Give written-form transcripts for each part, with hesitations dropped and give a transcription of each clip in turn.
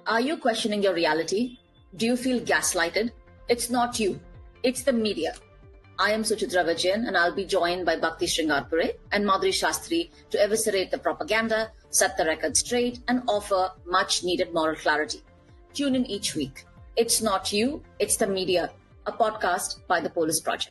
Are you questioning your reality? Do you feel gaslighted? It's not you, it's the media. I am Suchitra Vijayan, and I'll be joined by Bhakti Sringarpure and Madhuri Shastri to eviscerate the propaganda, set the record straight, and offer much needed moral clarity. Tune in each week. It's not you, it's the media, a podcast by the Polis Project.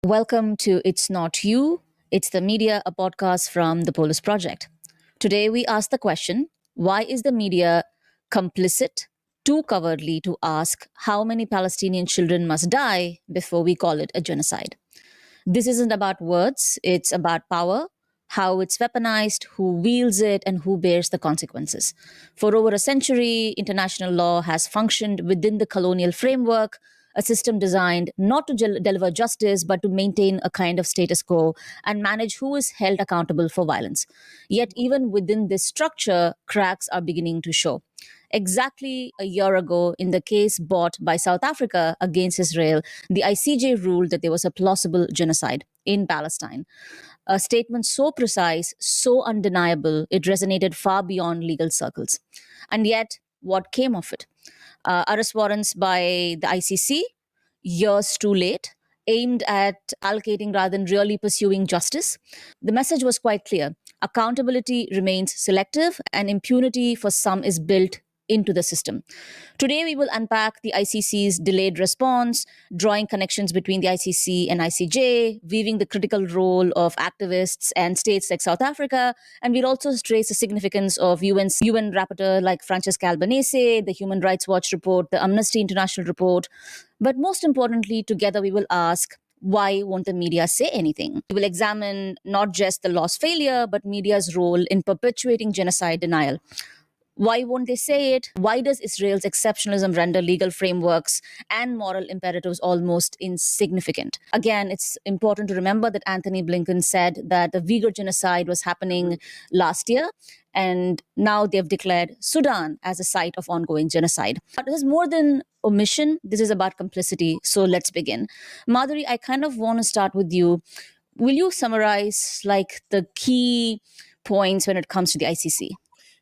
Welcome to It's Not You, It's the Media, a podcast from the Polis Project. Today we ask the question, why is the media complicit, too cowardly to ask how many Palestinian children must die before we call it a genocide? This isn't about words, it's about power, how it's weaponized, who wields it, and who bears the consequences. For over a century, international law has functioned within the colonial framework, a system designed not to deliver justice, but to maintain a kind of status quo and manage who is held accountable for violence. Yet, even within this structure, cracks are beginning to show. Exactly a year ago, in the case brought by South Africa against Israel, the ICJ ruled that there was a plausible genocide in Palestine. A statement so precise, so undeniable, it resonated far beyond legal circles. And yet, what came of it? Arrest warrants by the ICC, years too late, aimed at allocating rather than really pursuing justice. The message was quite clear. Accountability remains selective, and impunity for some is built into the system. Today, we will unpack the ICC's delayed response, drawing connections between the ICC and ICJ, weaving the critical role of activists and states like South Africa, and we'll also trace the significance of UN rapporteur like Francesca Albanese, the Human Rights Watch report, the Amnesty International report. But most importantly, together we will ask, why won't the media say anything? We will examine not just the law's failure, but media's role in perpetuating genocide denial. Why won't they say it? Why does Israel's exceptionalism render legal frameworks and moral imperatives almost insignificant? Again, it's important to remember that Anthony Blinken said that the Uyghur genocide was happening last year, and now they've declared Sudan as a site of ongoing genocide. But this is more than omission. This is about complicity. So let's begin. Madhuri, I kind of want to start with you. Will you summarize the key points when it comes to the ICC?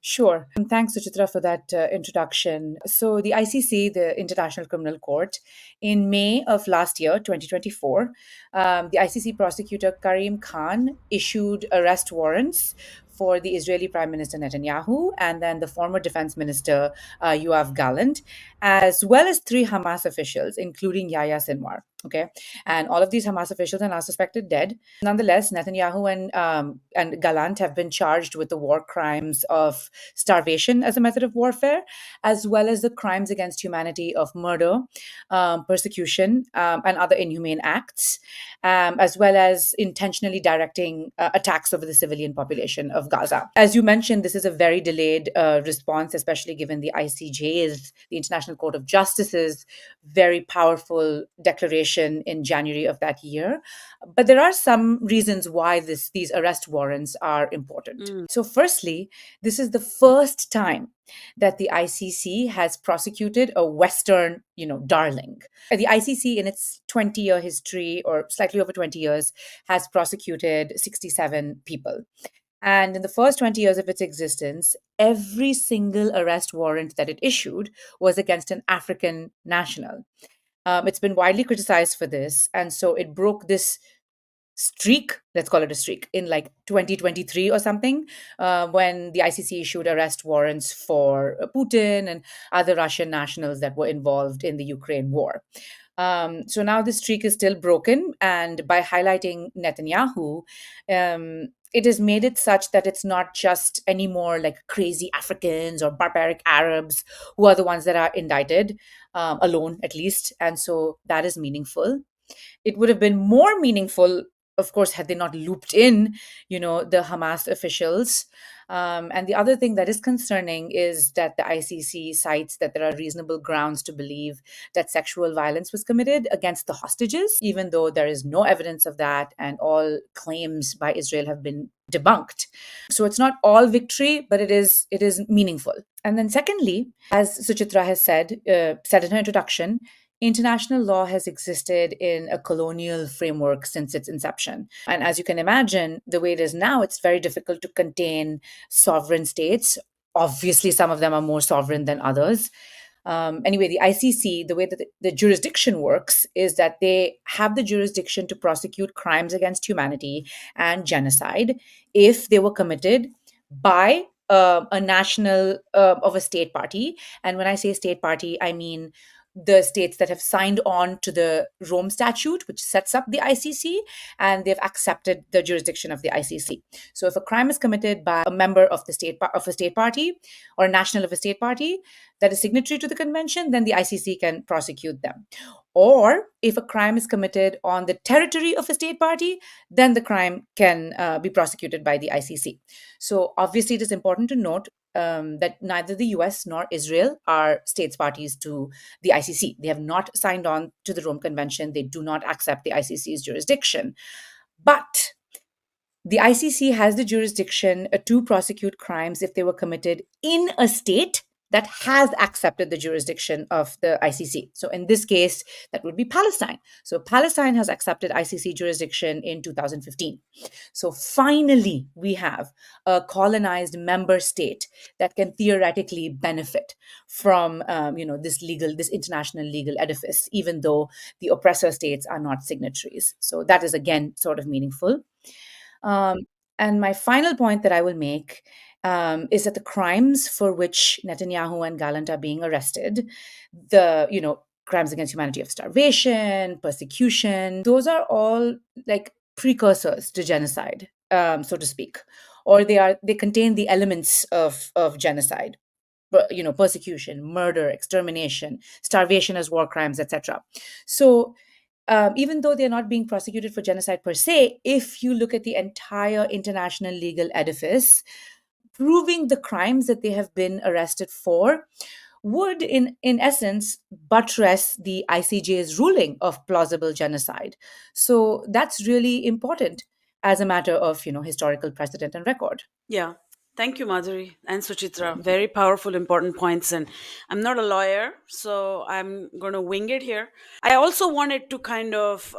Sure. And thanks, Suchitra, for that introduction. So the ICC, the International Criminal Court, in May of last year, 2024, the ICC prosecutor Karim Khan issued arrest warrants for the Israeli Prime Minister Netanyahu and then the former Defense Minister Yoav Gallant, as well as 3 Hamas officials, including Yahya Sinwar. Okay, and all of these Hamas officials are now suspected dead. Nonetheless, Netanyahu and Gallant have been charged with the war crimes of starvation as a method of warfare, as well as the crimes against humanity of murder, persecution, and other inhumane acts, as well as intentionally directing attacks over the civilian population of Gaza. As you mentioned, this is a very delayed response, especially given the ICJ's, the International Court of Justice's, very powerful declaration in January of that year. But there are some reasons why these arrest warrants are important. So firstly, this is the first time that the ICC has prosecuted a Western, darling. The ICC in its 20-year history, or slightly over 20 years, has prosecuted 67 people. And in the first 20 years of its existence, every single arrest warrant that it issued was against an African national. It's been widely criticized for this. And so it broke this streak, let's call it a streak, in 2023 or something, when the ICC issued arrest warrants for Putin and other Russian nationals that were involved in the Ukraine war. So now the streak is still broken. And by highlighting Netanyahu, it has made it such that it's not just anymore crazy Africans or barbaric Arabs who are the ones that are indicted, alone at least. And so that is meaningful. It would have been more meaningful, of course, had they not looped in, the Hamas officials. And the other thing that is concerning is that the ICC cites that there are reasonable grounds to believe that sexual violence was committed against the hostages, even though there is no evidence of that and all claims by Israel have been debunked. So it's not all victory, but it is meaningful. And then secondly, as Suchitra has said in her introduction, international law has existed in a colonial framework since its inception. And as you can imagine, the way it is now, it's very difficult to contain sovereign states. Obviously, some of them are more sovereign than others. Anyway, the ICC, the way that the jurisdiction works is that they have the jurisdiction to prosecute crimes against humanity and genocide if they were committed by a national of a state party. And when I say state party, I mean the states that have signed on to the Rome Statute, which sets up the ICC, and they've accepted the jurisdiction of the ICC. So, if a crime is committed by a member of the of a state party or a national of a state party that is signatory to the convention, then the ICC can prosecute them. Or if a crime is committed on the territory of a state party, then the crime can be prosecuted by the ICC. So, obviously, it is important to note that neither the US nor Israel are states parties to the ICC. They have not signed on to the Rome Convention. They do not accept the ICC's jurisdiction. But the ICC has the jurisdiction to prosecute crimes if they were committed in a state that has accepted the jurisdiction of the ICC. So in this case, that would be Palestine. So Palestine has accepted ICC jurisdiction in 2015. So finally, we have a colonized member state that can theoretically benefit from, this international legal edifice, even though the oppressor states are not signatories. So that is again sort of meaningful. Um, and my final point that I will make is that the crimes for which Netanyahu and Gallant are being arrested, crimes against humanity of starvation, persecution, those are all like precursors to genocide, so to speak, or they contain the elements of genocide. Persecution, murder, extermination, starvation as war crimes, etc. So even though they're not being prosecuted for genocide per se, if you look at the entire international legal edifice, proving the crimes that they have been arrested for would, in essence, buttress the ICJ's ruling of plausible genocide. So that's really important as a matter of historical precedent and record. Yeah. Thank you, Madhuri and Suchitra. Very powerful, important points. And I'm not a lawyer, so I'm going to wing it here. I also wanted to kind of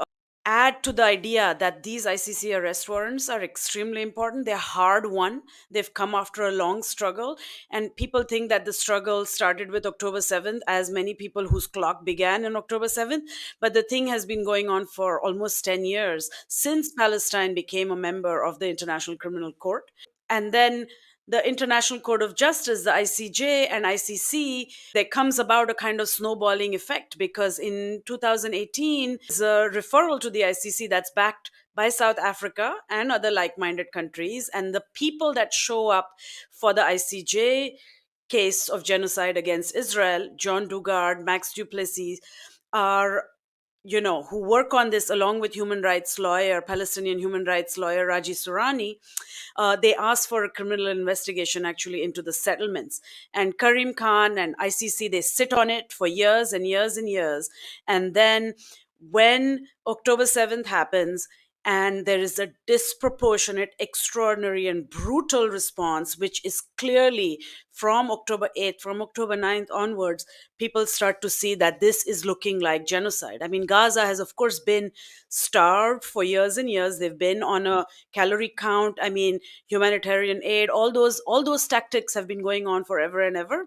add to the idea that these ICC arrest warrants are extremely important. They're hard won. They've come after a long struggle. And people think that the struggle started with October 7th, as many people whose clock began on October 7th. But the thing has been going on for almost 10 years since Palestine became a member of the International Criminal Court. And then the International Court of Justice, the ICJ and ICC, there comes about a kind of snowballing effect because in 2018, there's a referral to the ICC that's backed by South Africa and other like-minded countries. And the people that show up for the ICJ case of genocide against Israel, John Dugard, Max Duplessis, are who work on this along with Palestinian human rights lawyer Raji Surani. They asked for a criminal investigation actually into the settlements. And Karim Khan and ICC, they sit on it for years and years and years. And then when October 7th happens, and there is a disproportionate, extraordinary, and brutal response, which is clearly from October 8th, from October 9th onwards, people start to see that this is looking like genocide. I mean, Gaza has, of course, been starved for years and years. They've been on a calorie count. I mean, humanitarian aid, all those tactics have been going on forever and ever.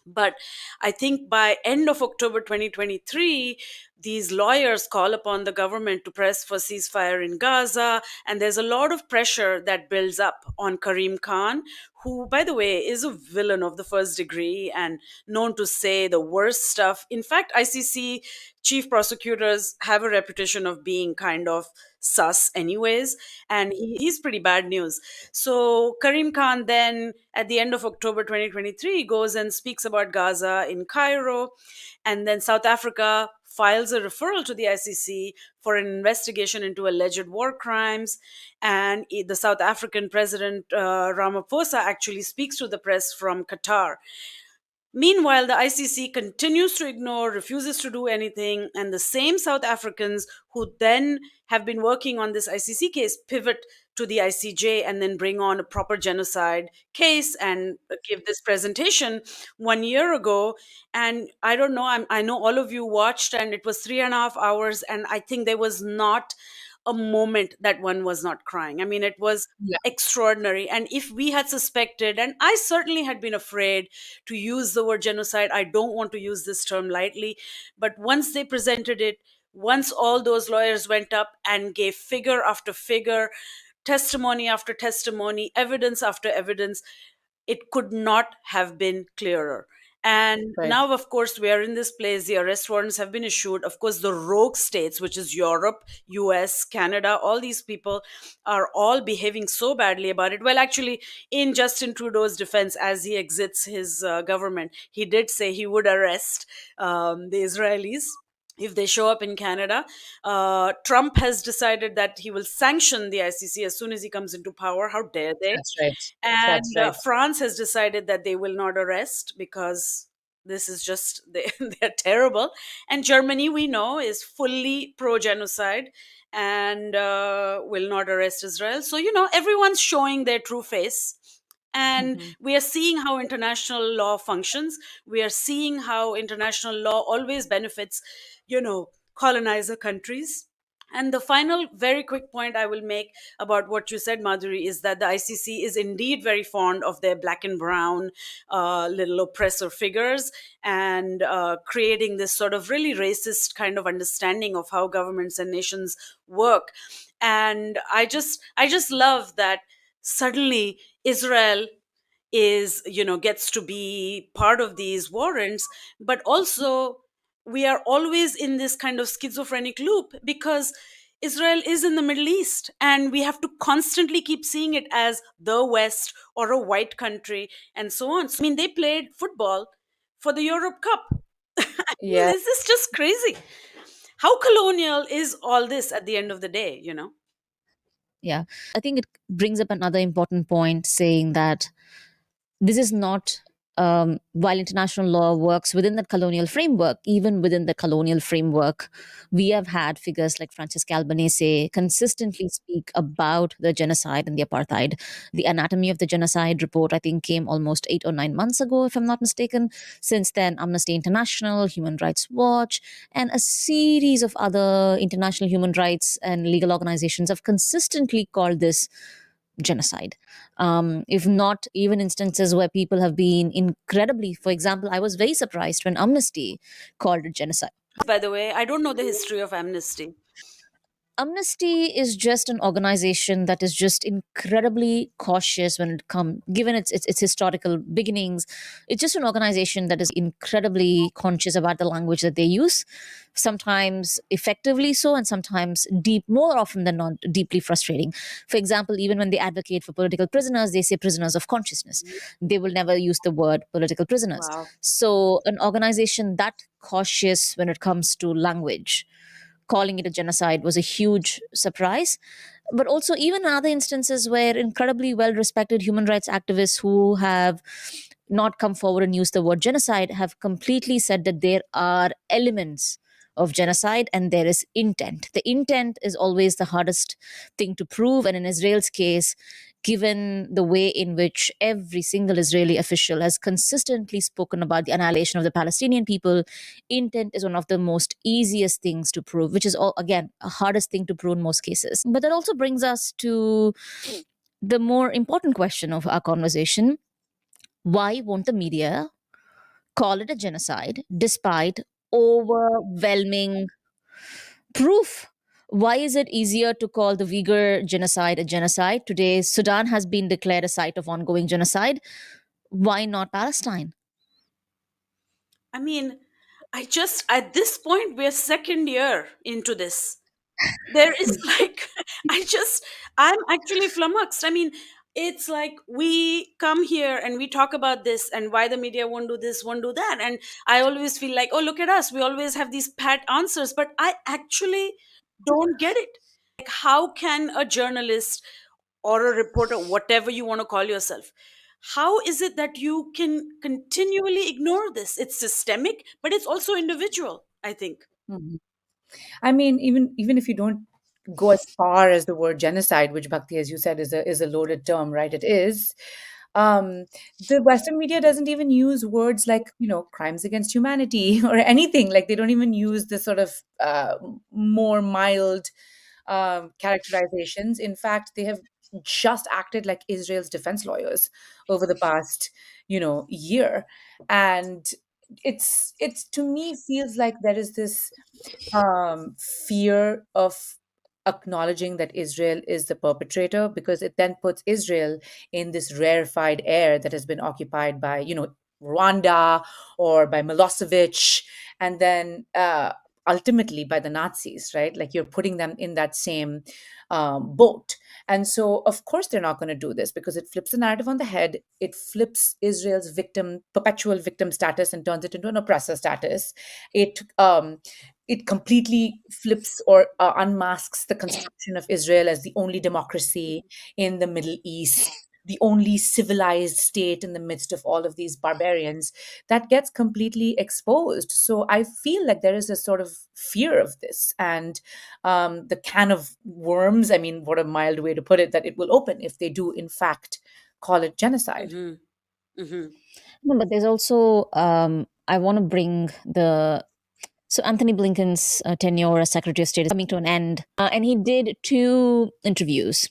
But I think by end of October 2023, these lawyers call upon the government to press for ceasefire in Gaza. And there's a lot of pressure that builds up on Karim Khan, who, by the way, is a villain of the first degree and known to say the worst stuff. In fact, ICC chief prosecutors have a reputation of being kind of sus anyways, and he's pretty bad news. So Karim Khan then at the end of October 2023 goes and speaks about Gaza in Cairo, and then South Africa files a referral to the ICC for an investigation into alleged war crimes. And the South African president Ramaphosa actually speaks to the press from Qatar. Meanwhile, the ICC continues to ignore, refuses to do anything, and the same South Africans who then have been working on this ICC case pivot to the ICJ and then bring on a proper genocide case and give this presentation 1 year ago. And I don't know, I know all of you watched, and it was 3.5 hours, and I think there was not a moment that one was not crying. I mean, it was Yeah. extraordinary. And if we had suspected, and I certainly had been afraid to use the word genocide, I don't want to use this term lightly, but once they presented it, once all those lawyers went up and gave figure after figure, testimony after testimony, evidence after evidence, it could not have been clearer. And Right. now, of course, we are in this place. The arrest warrants have been issued. Of course, the rogue states, which is Europe, US, Canada, all these people are all behaving so badly about it. Well, actually, in Justin Trudeau's defense, as he exits his government, he did say he would arrest the Israelis if they show up in Canada. Trump has decided that he will sanction the ICC as soon as he comes into power. How dare they? That's right. That's And right. France has decided that they will not arrest because this is just they're terrible. And Germany, we know, is fully pro genocide and will not arrest Israel. So, everyone's showing their true face. And Mhm. we are seeing how international law functions. We are seeing how international law always benefits, colonizer countries. And the final, very quick point I will make about what you said, Madhuri, is that the ICC is indeed very fond of their black and brown little oppressor figures, and creating this sort of really racist kind of understanding of how governments and nations work. And I just love that suddenly Israel is gets to be part of these warrants, but also we are always in this kind of schizophrenic loop because Israel is in the Middle East, and we have to constantly keep seeing it as the West or a white country and so on. So, I mean, they played football for the Europe Cup. I mean, Yeah. this is just crazy. How colonial is all this at the end of the day? Yeah. I think it brings up another important point saying that this is not, while international law works within that colonial framework, even within the colonial framework, we have had figures like Francisca Albanese consistently speak about the genocide and the apartheid. The Anatomy of the Genocide report, I think, came almost 8 or 9 months ago, if I'm not mistaken. Since then, Amnesty International, Human Rights Watch, and a series of other international human rights and legal organizations have consistently called this genocide. If not even instances where people have been incredibly, for example, I was very surprised when Amnesty called it genocide. By the way, I don't know the history of Amnesty. Amnesty is just an organization that is just incredibly cautious when it comes, given its historical beginnings. It's just an organization that is incredibly conscious about the language that they use, sometimes effectively so, and sometimes more often than not, deeply frustrating. For example, even when they advocate for political prisoners, they say prisoners of consciousness. They will never use the word political prisoners. Wow. So, an organization that cautious when it comes to language, calling it a genocide was a huge surprise. But also, even in other instances where incredibly well respected human rights activists who have not come forward and used the word genocide have completely said that there are elements of genocide and there is intent. The intent is always the hardest thing to prove. And in Israel's case, given the way in which every single Israeli official has consistently spoken about the annihilation of the Palestinian people, intent is one of the most easiest things to prove, which is all again a hardest thing to prove in most cases. But that also brings us to the more important question of our conversation: why won't the media call it a genocide despite overwhelming proof? Why is it easier to call the Uyghur genocide a genocide? Today, Sudan has been declared a site of ongoing genocide. Why not Palestine? I mean, at this point, we're second year into this. There is like, I'm actually flummoxed. I mean, it's like we come here and we talk about this and why the media won't do this, won't do that. And I always feel like, oh, look at us. We always have these pat answers, but I actually don't get it. Like, how can a journalist or a reporter, whatever you want to call yourself, How is it that you can continually ignore this? It's systemic, but it's also individual, I think. Mhm. I mean, even if you don't go as far as the word genocide, which Bhakti, as you said, is a loaded term, right? It is. Um, the Western media doesn't even use words like, crimes against humanity or anything. Like they don't even use the sort of more mild characterizations. In fact, they have just acted like Israel's defense lawyers over the past, year, and it's to me feels like there is this fear of acknowledging that Israel is the perpetrator, because it then puts Israel in this rarefied air that has been occupied by, Rwanda or by Milosevic, and then ultimately by the Nazis, right? Like you're putting them in that same boat. And so, of course, they're not going to do this because it flips the narrative on the head. It flips Israel's perpetual victim status and turns it into an oppressor status. It completely flips or unmasks the construction of Israel as the only democracy in the Middle East, the only civilized state in the midst of all of these barbarians. That gets completely exposed. So I feel like there is a sort of fear of this. And the can of worms, I mean, what a mild way to put it, that it will open if they do, in fact, call it genocide. Hmm. Hmm. No, but there's also, I want to bring the so Anthony Blinken's tenure as Secretary of State is coming to an end, and he did two interviews,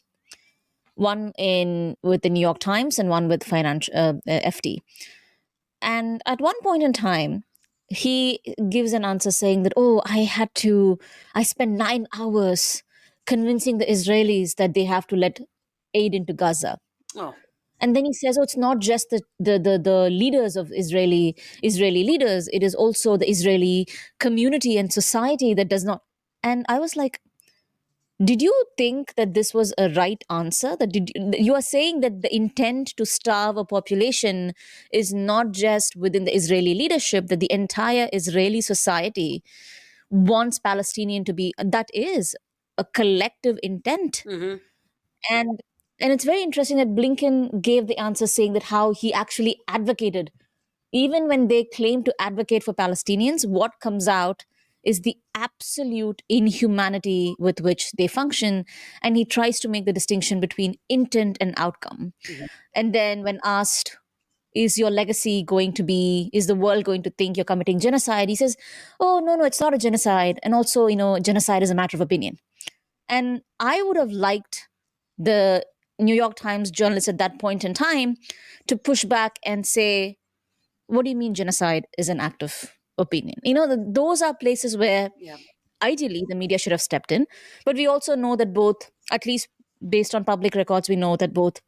one in with the New York Times and one with FT. And at one point in time, he gives an answer saying that, oh, I spent 9 hours convincing the Israelis that they have to let aid into Gaza. Oh. And then he says, oh, it's not just the leaders of Israeli leaders, it is also the Israeli community and society that does not. And I was like, did you think that this was a right answer? You are saying that the intent to starve a population is not just within the Israeli leadership, that the entire Israeli society wants Palestinian to be, that is a collective intent. Hmm. And it's very interesting that Blinken gave the answer saying that how he actually advocated, even when they claim to advocate for Palestinians, what comes out is the absolute inhumanity with which they function. And he tries to make the distinction between intent and outcome. And then, when asked, is the world going to think you're committing genocide? He says, oh, no, it's not a genocide. And also, genocide is a matter of opinion. And I would have liked the New York Times journalist at that point in time to push back and say, what do you mean genocide is an act of opinion? Those are places where Yeah. ideally the media should have stepped in. But we also know that both, at least based on public records, we know that both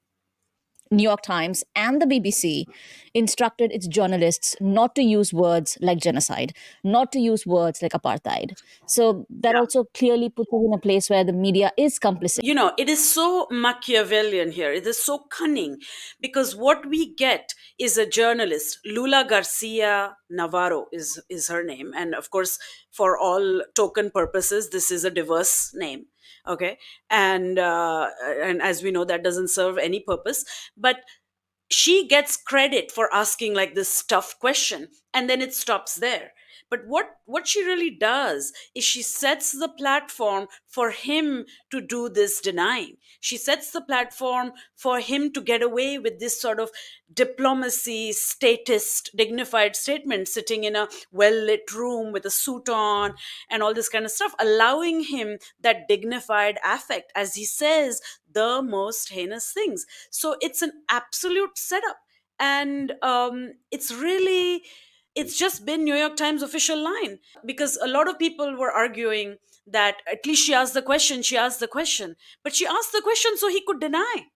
New York Times and the BBC instructed its journalists not to use words like genocide, not to use words like apartheid. So that also clearly puts us in a place where the media is complicit. It is so Machiavellian here. It is so cunning because what we get is a journalist, Lula Garcia Navarro is her name. And of course, for all token purposes, this is a diverse name. Okay. And as we know, that doesn't serve any purpose. But she gets credit for asking like this tough question, and then it stops there. But what she really does is she sets the platform for him to do this denying. She sets the platform for him to get away with this sort of diplomacy, statist, dignified statement, sitting in a well lit room with a suit on and all this kind of stuff, allowing him that dignified affect as he says the most heinous things. So it's an absolute setup. And it's just been New York Times official line, because a lot of people were arguing that at least she asked the question, but she asked the question so he could deny.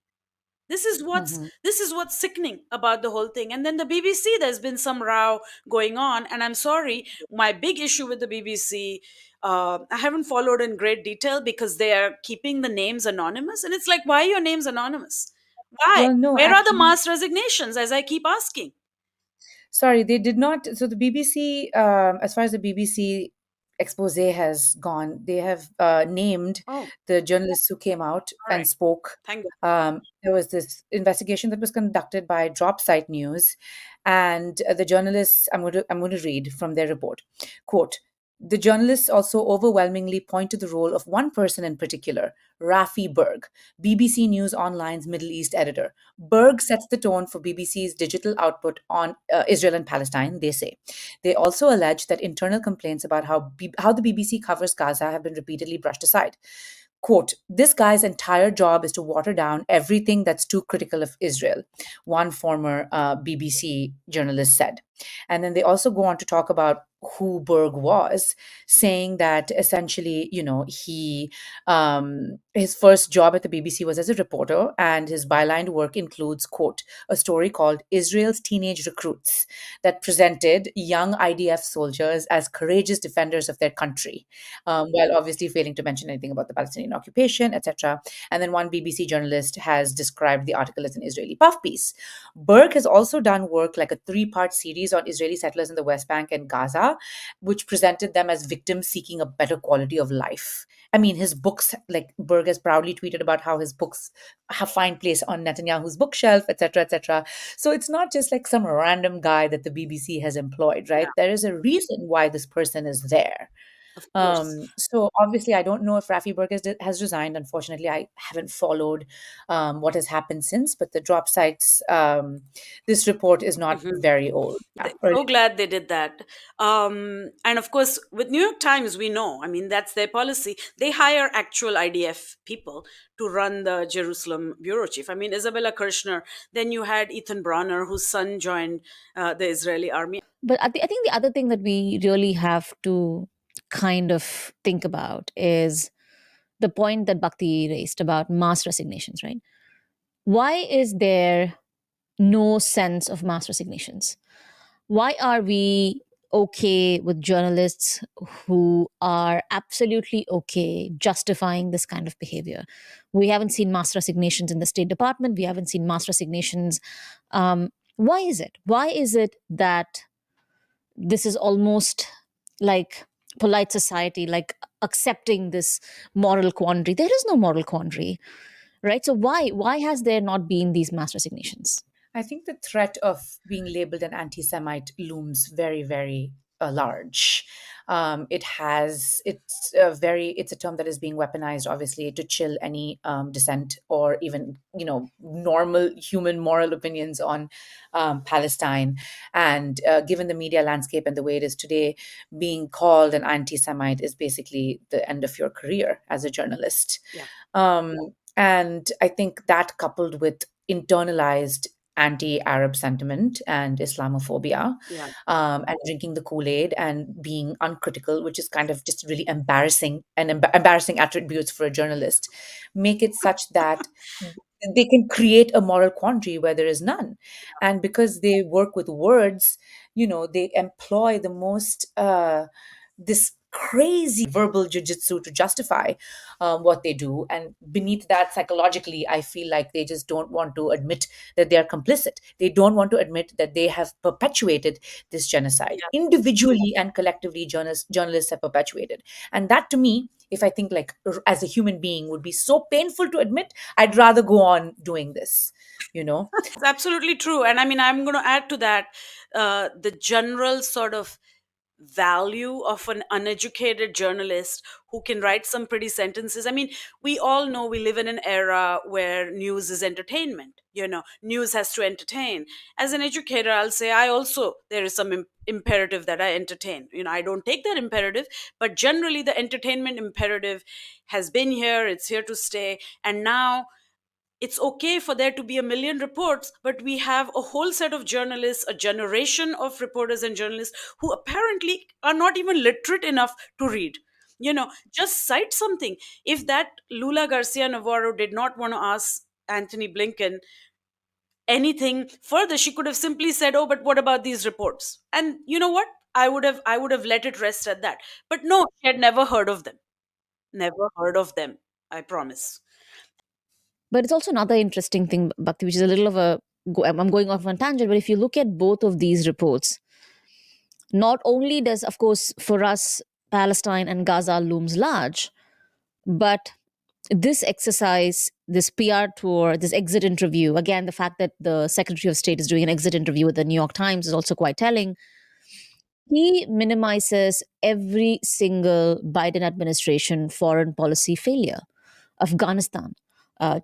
This is what's sickening about the whole thing. And then the BBC, there's been some row going on, and I'm sorry, my big issue with the BBC, I haven't followed in great detail because they are keeping the names anonymous, and it's like, why are your names anonymous? Why? Well, no, Where are the actually, mass resignations, as I keep asking? sorry, they did not. So the BBC, as far as the BBC expose has gone. They have named Oh, the journalists who came out all and right. spoke. Thank God. There was this investigation that was conducted by Dropsite News, and the journalists. I'm going to read from their report. Quote. The journalists also overwhelmingly point to the role of one person in particular, Rafi Berg, BBC News Online's Middle East editor. Berg sets the tone for BBC's digital output on Israel and Palestine, they say. They also allege that internal complaints about how the BBC covers Gaza have been repeatedly brushed aside. Quote, this guy's entire job is to water down everything that's too critical of Israel, one former BBC journalist said. And then they also go on to talk about who Berg was, saying that essentially, his first job at the BBC was as a reporter, and his byline work includes, quote, a story called Israel's Teenage Recruits that presented young IDF soldiers as courageous defenders of their country, while obviously failing to mention anything about the Palestinian occupation, etc. And then one BBC journalist has described the article as an Israeli puff piece. Berg has also done work like a three-part series on Israeli settlers in the West Bank and Gaza, which presented them as victims seeking a better quality of life. I mean, his books, like Berg has proudly tweeted about how his books have find place on Netanyahu's bookshelf, etc., etc. So it's not just like some random guy that the BBC has employed, Yeah, right? There is a reason why this person is there. of course. So obviously, I don't know if Rafi Berg has resigned. Unfortunately, I haven't followed what has happened since. But the drop sites, this report is not Mhm. very old. Yeah, or So glad they did that. And of course, with New York Times, we know, I mean, that's their policy. They hire actual IDF people to run the Jerusalem bureau chief. I mean, Isabella Kirshner, then you had Ethan Bronner, whose son joined the Israeli army. But I think the other thing that we really have to kind of think about is the point that Bhakti raised about mass resignations, right? Why is there no sense of mass resignations? Why are we okay with journalists who are absolutely okay justifying this kind of behavior? We haven't seen mass resignations in the State Department. We haven't seen mass resignations. Why is it? Why is it that this is almost like polite society, like accepting this moral quandary? There is no moral quandary, right? So why has there not been these mass resignations? I think the threat of being labeled an anti-Semite looms very, very large. It's a term that is being weaponized, obviously, to chill any dissent or even normal human moral opinions on Palestine. And given the media landscape and the way it is today, being called an anti-Semite is basically the end of your career as a journalist. Yeah. And I think that coupled with internalized anti-Arab sentiment and Islamophobia, Yeah. and drinking the Kool-Aid and being uncritical, which is kind of just really embarrassing and embarrassing attributes for a journalist, make it such that they can create a moral quandary where there is none. And because they work with words, they employ the most this crazy verbal jujitsu to justify what they do. And beneath that, psychologically, I feel like they just don't want to admit that they are complicit. They don't want to admit that they have perpetuated this genocide. Yeah. Individually and collectively, journalists have perpetuated. And that to me, if I think like as a human being, would be so painful to admit, I'd rather go on doing this, you know? It's absolutely true. And I mean, I'm going to add to that the general sort of value of an uneducated journalist who can write some pretty sentences. I mean, we all know we live in an era where news is entertainment. News has to entertain. As an educator, I'll say I also, there is some imperative that I entertain. I don't take that imperative, but generally the entertainment imperative has been here, it's here to stay. And now it's okay for there to be a million reports, but we have a whole set of journalists, a generation of reporters and journalists who apparently are not even literate enough to read. Just cite something. If that Lula Garcia Navarro did not want to ask Anthony Blinken anything further, she could have simply said, "Oh, but what about these reports?" And you know what? I would have let it rest at that. But no, she had never heard of them. Never heard of them. I promise. But it's also another interesting thing, Bhakti, which is a little of I'm going off on a tangent, but if you look at both of these reports, not only does, of course, for us, Palestine and Gaza looms large. But this exercise, this PR tour, this exit interview, again, the fact that the Secretary of State is doing an exit interview with the New York Times is also quite telling. He minimizes every single Biden administration foreign policy failure. Afghanistan,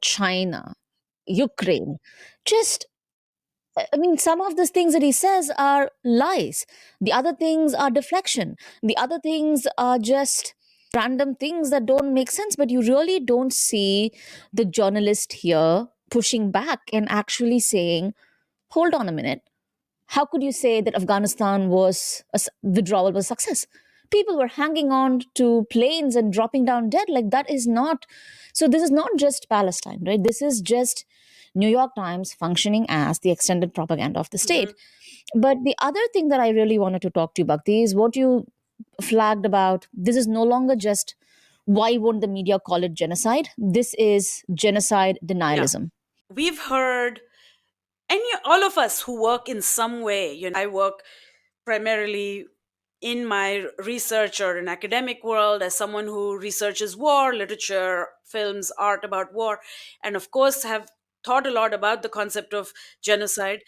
China, Ukraine. Just, I mean, some of these things that he says are lies. The other things are deflection. The other things are just random things that don't make sense. But you really don't see the journalist here pushing back and actually saying, hold on a minute. How could you say that Afghanistan was withdrawal was a success? People were hanging on to planes and dropping down dead. Like that is not. So this is not just Palestine, right? This is just New York Times functioning as the extended propaganda of the state. But the other thing that I really wanted to talk to you, Bhakti, is what you flagged about. This is no longer just why won't the media call it genocide? This is genocide Yeah. denialism. We've heard, and all of us who work in some way, I work primarily in my research or in academic world as someone who researches war literature, films, art about war, and of course have thought a lot about the concept of genocide.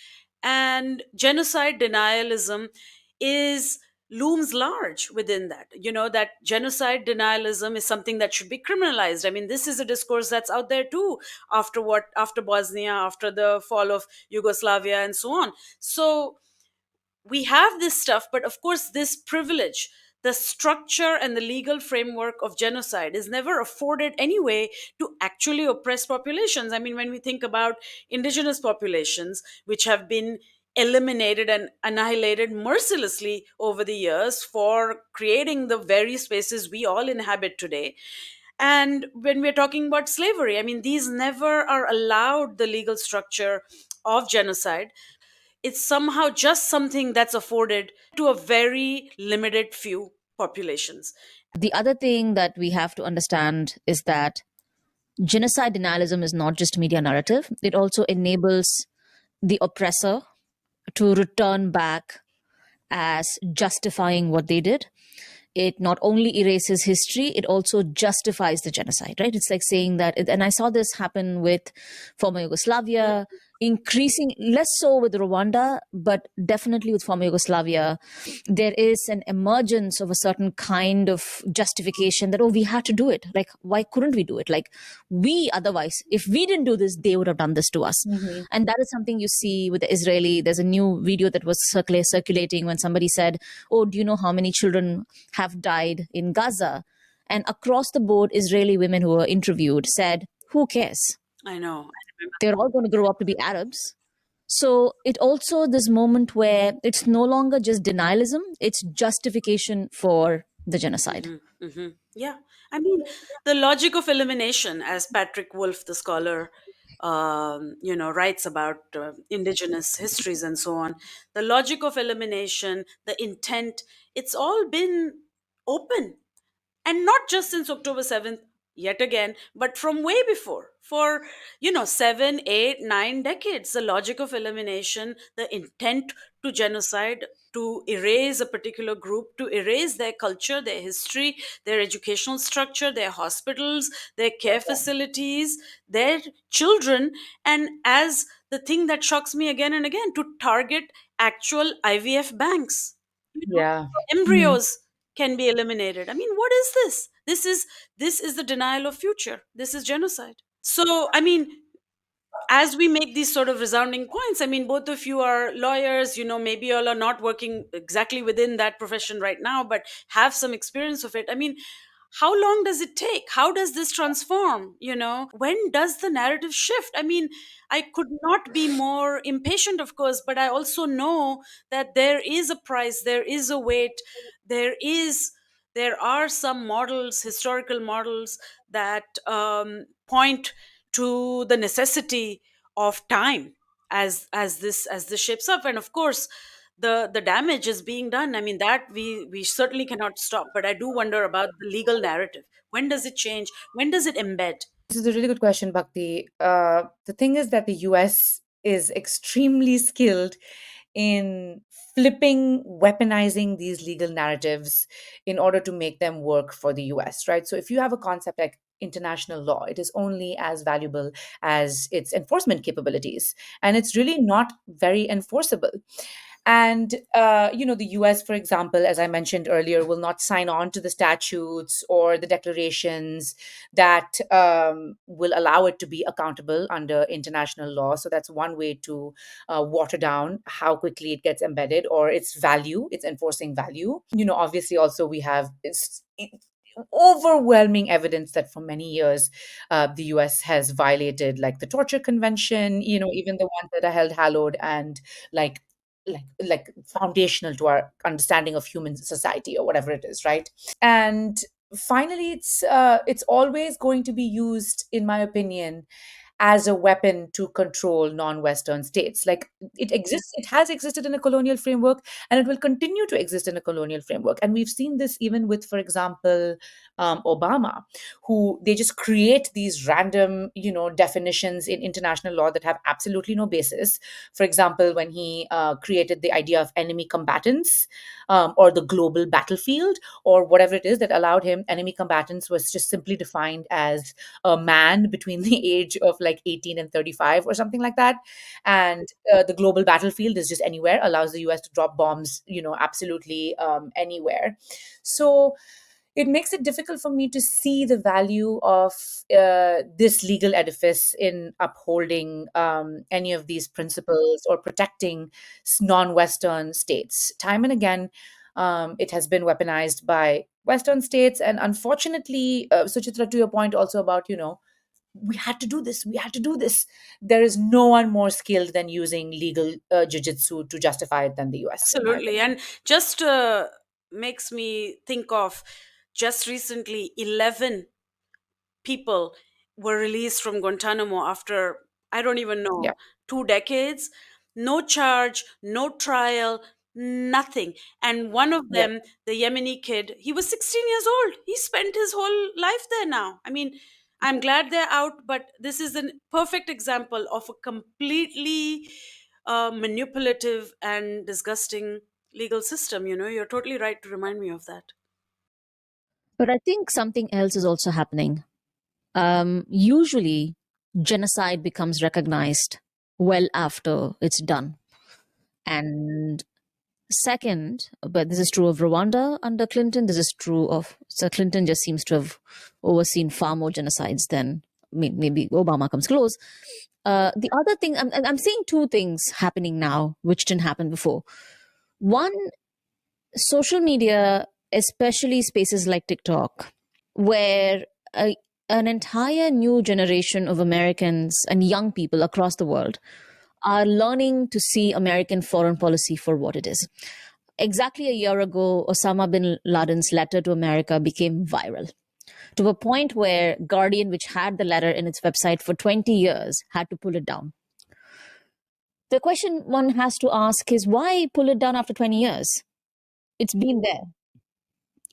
And genocide denialism is looms large within that. That genocide denialism is something that should be criminalized. I mean, this is a discourse that's out there too, after Bosnia, after the fall of Yugoslavia, and so on. So we have this stuff, but of course, this privilege, the structure and the legal framework of genocide is never afforded anyway to actually oppress populations. I mean, when we think about indigenous populations, which have been eliminated and annihilated mercilessly over the years for creating the very spaces we all inhabit today. And when we're talking about slavery, I mean, these never are allowed the legal structure of genocide. It's somehow just something that's afforded to a very limited few populations. The other thing that we have to understand is that genocide denialism is not just media narrative, it also enables the oppressor to return back as justifying what they did. It not only erases history, it also justifies the genocide, right? It's like saying that, and I saw this happen with former Yugoslavia, increasing less so with Rwanda, but definitely with former Yugoslavia. There is an emergence of a certain kind of justification that, oh, we had to do it. Like, why couldn't we do it? Like, we otherwise, if we didn't do this, they would have done this to us. And that is something you see with the Israeli. There's a new video that was circulating when somebody said, oh, do you know how many children have died in Gaza? And across the board, Israeli women who were interviewed said, who cares? I know. They're all going to grow up to be Arabs. So it also this moment where it's no longer just denialism, it's justification for the genocide. Yeah. I mean, the logic of elimination, as Patrick Wolf, the scholar, writes about indigenous histories and so on. The logic of elimination, the intent, it's all been open. And not just since October 7th, yet again, but from way before, for 7, 8, 9 decades. The logic of elimination, the intent to genocide, to erase a particular group, to erase their culture, their history, their educational structure, their hospitals, their care facilities, their children. And as the thing that shocks me again and again, to target actual IVF banks. Yeah. Embryos can be eliminated. I mean, what is this? This is the denial of future. This is genocide. So, I mean, as we make these sort of resounding points, I mean, both of you are lawyers, maybe you all are not working exactly within that profession right now, but have some experience of it. I mean, how long does it take? How does this transform? When does the narrative shift? I mean, I could not be more impatient, of course, but I also know that there is a price, there is a weight, there are some models, historical models, that point to the necessity of time as this shapes up. And of course, the damage is being done. I mean, that we certainly cannot stop, but I do wonder about the legal narrative. When does it change? When does it embed? This is a really good question, Bhakti. The thing is that the US is extremely skilled in flipping, weaponizing these legal narratives in order to make them work for the US, right? So if you have a concept like international law, it is only as valuable as its enforcement capabilities. And it's really not very enforceable. And, the US, for example, as I mentioned earlier, will not sign on to the statutes or the declarations that will allow it to be accountable under international law. So that's one way to water down how quickly it gets embedded or its value, its enforcing value. Obviously, also we have overwhelming evidence that for many years the US has violated like the torture convention, even the ones that are held hallowed and like foundational to our understanding of human society or whatever it is, right? And finally, it's always going to be used, in my opinion, as a weapon to control non-Western states. Like it has existed in a colonial framework, and it will continue to exist in a colonial framework. And we've seen this even with, for example, Obama, who they just create these random, definitions in international law that have absolutely no basis. For example, when he created the idea of enemy combatants, or the global battlefield, or whatever it is that allowed him, enemy combatants was just simply defined as a man between the age of like 18 and 35 or something like that. And the global battlefield is just anywhere, allows the US to drop bombs, absolutely anywhere. So it makes it difficult for me to see the value of this legal edifice in upholding any of these principles or protecting non-Western states. Time and again, it has been weaponized by Western states. And unfortunately, Suchitra, to your point also about, we had to do this, we had to do this. There is no one more skilled than using legal jujitsu to justify it than the US, in my Absolutely. opinion. And just makes me think of just recently 11 people were released from Guantanamo after, I don't even Yeah, know, 2 decades. No charge, no trial, nothing. And one of yeah. them, the Yemeni kid, he was 16 years old. He spent his whole life there now. I mean, I'm glad they're out, but this is a perfect example of a completely manipulative and disgusting legal system. You're totally right to remind me of that. But I think something else is also happening. Usually, genocide becomes recognized well after it's done. And second, but this is true of Rwanda under Clinton. This is true of, so Clinton just seems to have overseen far more genocides than, I mean, maybe Obama comes close. The other thing, I'm seeing two things happening now, which didn't happen before. One, social media, especially spaces like TikTok, where an entire new generation of Americans and young people across the world are learning to see American foreign policy for what it is. Exactly a year ago, Osama bin Laden's letter to America became viral to a point where Guardian, which had the letter in its website for 20 years, had to pull it down. The question one has to ask is, why pull it down after 20 years? It's been there.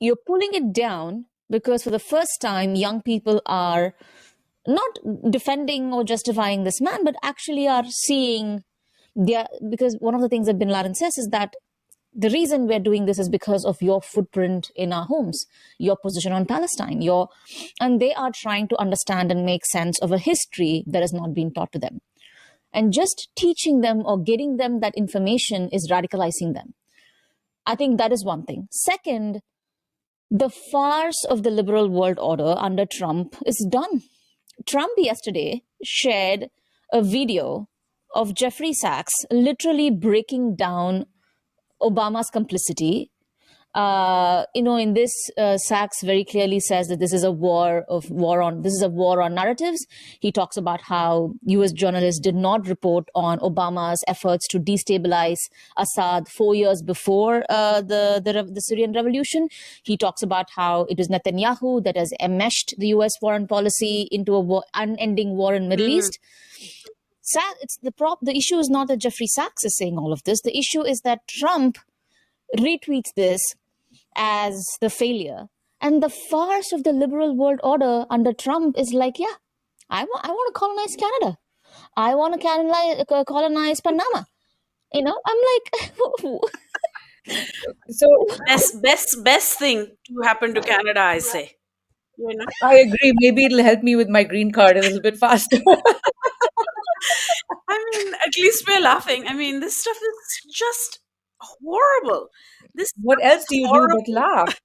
You're pulling it down because for the first time, young people are not defending or justifying this man, but actually are seeing because one of the things that bin Laden says is that the reason we're doing this is because of your footprint in our homes, your position on Palestine, and they are trying to understand and make sense of a history that has not been taught to them. And just teaching them or getting them that information is radicalizing them. I think that is one thing. Second, the farce of the liberal world order under Trump is done. Trump yesterday shared a video of Jeffrey Sachs literally breaking down Obama's complicity. In this, Sachs very clearly says that this is a war on narratives. He talks about how U.S. journalists did not report on Obama's efforts to destabilize Assad 4 years before the Syrian revolution. He talks about how it is Netanyahu that has enmeshed the U.S. foreign policy into a unending war in Middle East. The issue is not that Jeffrey Sachs is saying all of this. The issue is that Trump retweets this as the failure. And the farce of the liberal world order under Trump is like, yeah, I want to colonize Canada. I want to colonize Panama. I'm like, So Best thing to happen to Canada, I say. You know, I agree. Maybe it'll help me with my green card a little bit faster. I mean, at least we're laughing. I mean, this stuff is just horrible. This What stuff else is do you do but horrible. laugh?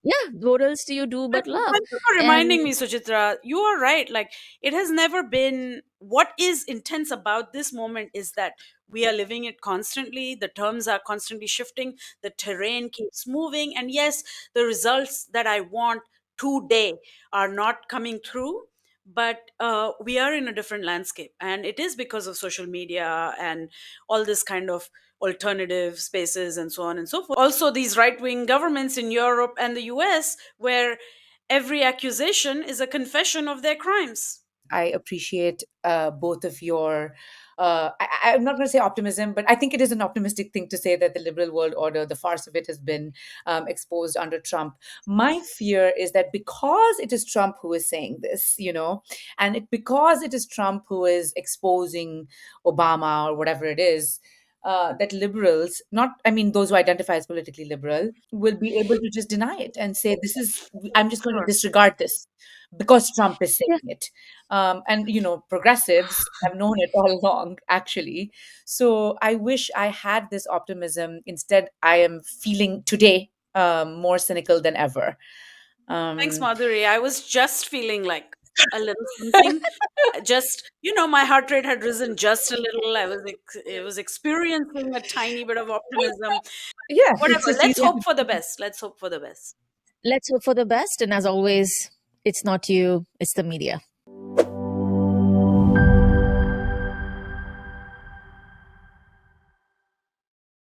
yeah, what else do you do but laugh? Thank you for reminding And me, Suchitra. You are right. Like, it has never been. What is intense about this moment is that we are living it constantly. The terms are constantly shifting. The terrain keeps moving. And yes, the results that I want today are not coming through. But we are in a different landscape. And it is because of social media and all this kind of alternative spaces and so on and so forth. Also, these right wing governments in Europe and the US, where every accusation is a confession of their crimes. I appreciate both of your. I'm not going to say optimism, but I think it is an optimistic thing to say that the liberal world order, the farce of it, has been exposed under Trump. My fear is that because it is Trump who is saying this, and because it is Trump who is exposing Obama or whatever it is, that liberals, not, I mean, those who identify as politically liberal, will be able to just deny it and say, this is, I'm just going to Sure. disregard this because Trump is saying yeah, it. And progressives have known it all along, actually. So I wish I had this optimism. Instead, I am feeling today more cynical than ever. Thanks, um, Madhuri. I was just feeling like a little something. Just, my heart rate had risen just a little. It was experiencing a tiny bit of optimism. yeah, it's Whatever. just Let's yeah. hope for the best. Let's hope for the best. Let's hope for the best. And as always, it's not you, it's the media.